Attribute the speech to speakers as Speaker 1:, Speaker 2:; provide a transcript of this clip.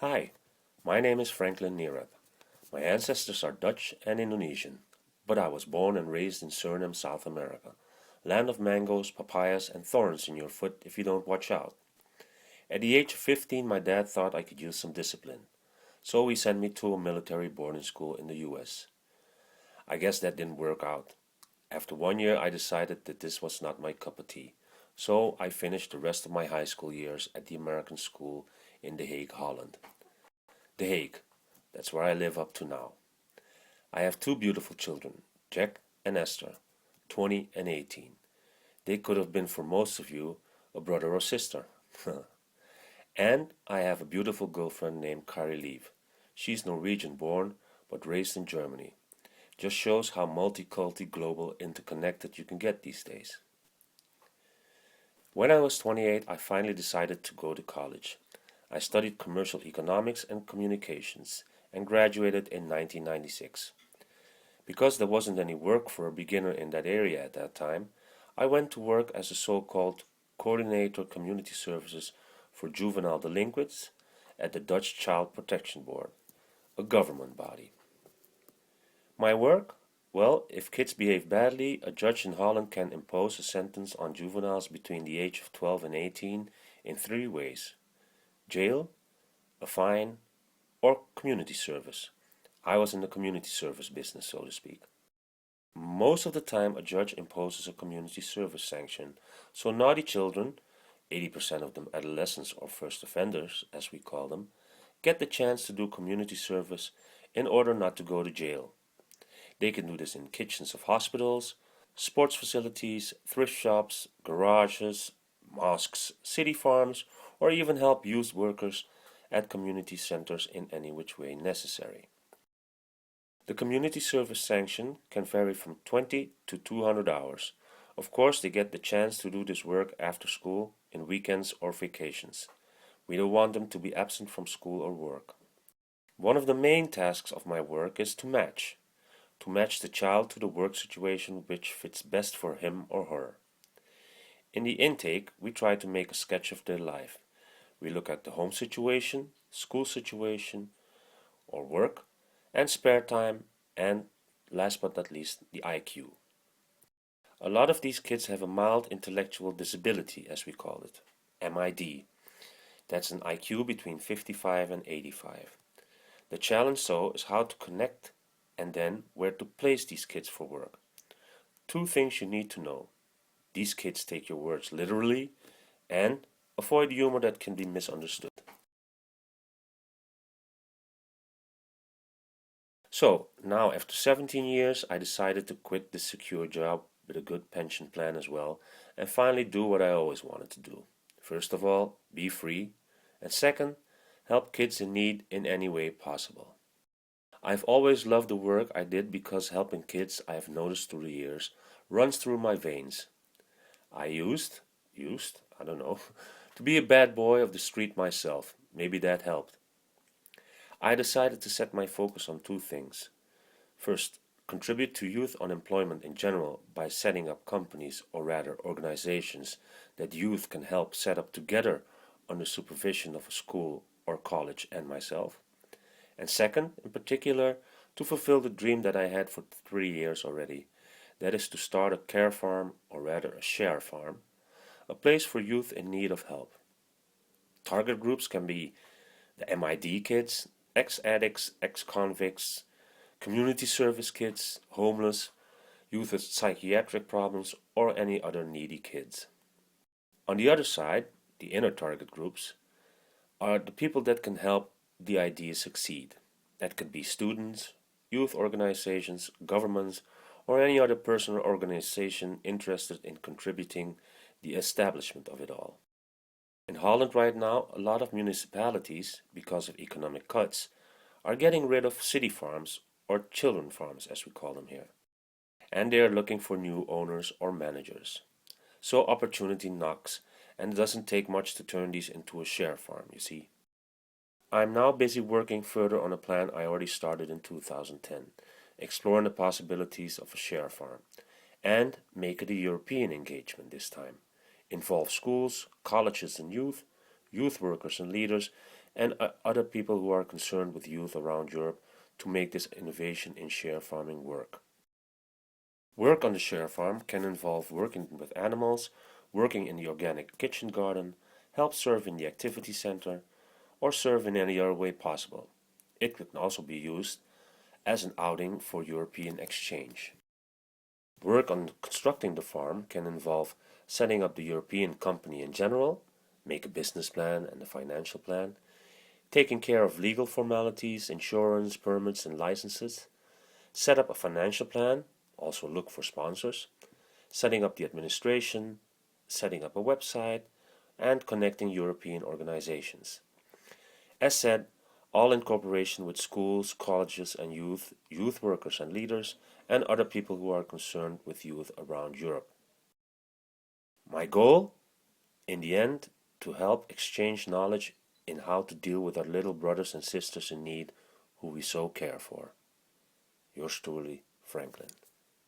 Speaker 1: Hi, my name is Franklin Neerath. My ancestors are Dutch and Indonesian, but I was born and raised in Suriname, South America, land of mangoes, papayas, and thorns in your foot if you don't watch out. At the age of 15, my dad thought I could use some discipline, so he sent me to a military boarding school in the US. I guess that didn't work out. After 1 year, I decided that this was not my cup of tea, so I finished the rest of my high school years at the American school in The Hague, Holland. The Hague, that's where I live up to now. I have two beautiful children, Jack and Esther, 20 and 18. They could have been for most of you a brother or sister. And I have a beautiful girlfriend named Kari Lieve. She's Norwegian born but raised in Germany. Just shows how multicultural, global, interconnected you can get these days. When I was 28, I finally decided to go to college. I studied commercial economics and communications and graduated in 1996. Because there wasn't any work for a beginner in that area at that time, I went to work as a so-called coordinator community services for juvenile delinquents at the Dutch Child Protection Board, a government body. My work? Well, if kids behave badly, a judge in Holland can impose a sentence on juveniles between the age of 12 and 18 in three ways: jail, a fine, or community service. I was in the community service business, so to speak. Most of the time, a judge imposes a community service sanction, so naughty children, 80% of them adolescents or first offenders, as we call them, get the chance to do community service in order not to go to jail. They can do this in kitchens of hospitals, sports facilities, thrift shops, garages, mosques, city farms, or even help youth workers at community centers in any which way necessary. The community service sanction can vary from 20 to 200 hours. Of course, they get the chance to do this work after school, in weekends or vacations. We don't want them to be absent from school or work. One of the main tasks of my work is to match the child to the work situation which fits best for him or her. In the intake, we try to make a sketch of their life. We look at the home situation, school situation, or work, and spare time, and last but not least, the IQ. A lot of these kids have a mild intellectual disability, as we call it, MID. That's an IQ between 55 and 85. The challenge, so, is how to connect and then where to place these kids for work. Two things you need to know: these kids take your words literally, and avoid humor that can be misunderstood. So, now after 17 years, I decided to quit this secure job with a good pension plan as well, and finally do what I always wanted to do. First of all, be free, and second, help kids in need in any way possible. I've always loved the work I did because helping kids, I have noticed through the years, runs through my veins. I I don't know, to be a bad boy of the street myself. Maybe that helped. I decided to set my focus on two things. First, contribute to youth unemployment in general by setting up companies, or rather organizations, that youth can help set up together under supervision of a school or college and myself. And second, in particular, to fulfill the dream that I had for 3 years already. That is to start a care farm, or rather a share farm, a place for youth in need of help. Target groups can be the MID kids, ex-addicts, ex-convicts, community service kids, homeless, youth with psychiatric problems, or any other needy kids. On the other side, the inner target groups are the people that can help the idea succeed. That could be students, youth organizations, governments, or any other person or organization interested in contributing the establishment of it all. In Holland right now, a lot of municipalities, because of economic cuts, are getting rid of city farms, or children farms as we call them here, and they are looking for new owners or managers. So opportunity knocks, and it doesn't take much to turn these into a share farm, you see. I'm now busy working further on a plan I already started in 2010, exploring the possibilities of a share farm, and make it a European engagement this time. Involve schools, colleges and youth, youth workers and leaders, and other people who are concerned with youth around Europe to make this innovation in share farming work. Work on the share farm can involve working with animals, working in the organic kitchen garden, help serve in the activity center, or serve in any other way possible. It can also be used as an outing for European exchange. Work on constructing the farm can involve setting up the European company in general, make a business plan and a financial plan, taking care of legal formalities, insurance, permits, and licenses, set up a financial plan, also look for sponsors, setting up the administration, setting up a website, and connecting European organizations. As said, all in cooperation with schools, colleges, and youth workers and leaders, and other people who are concerned with youth around Europe. My goal, in the end, to help exchange knowledge in how to deal with our little brothers and sisters in need who we so care for. Yours truly, Franklin.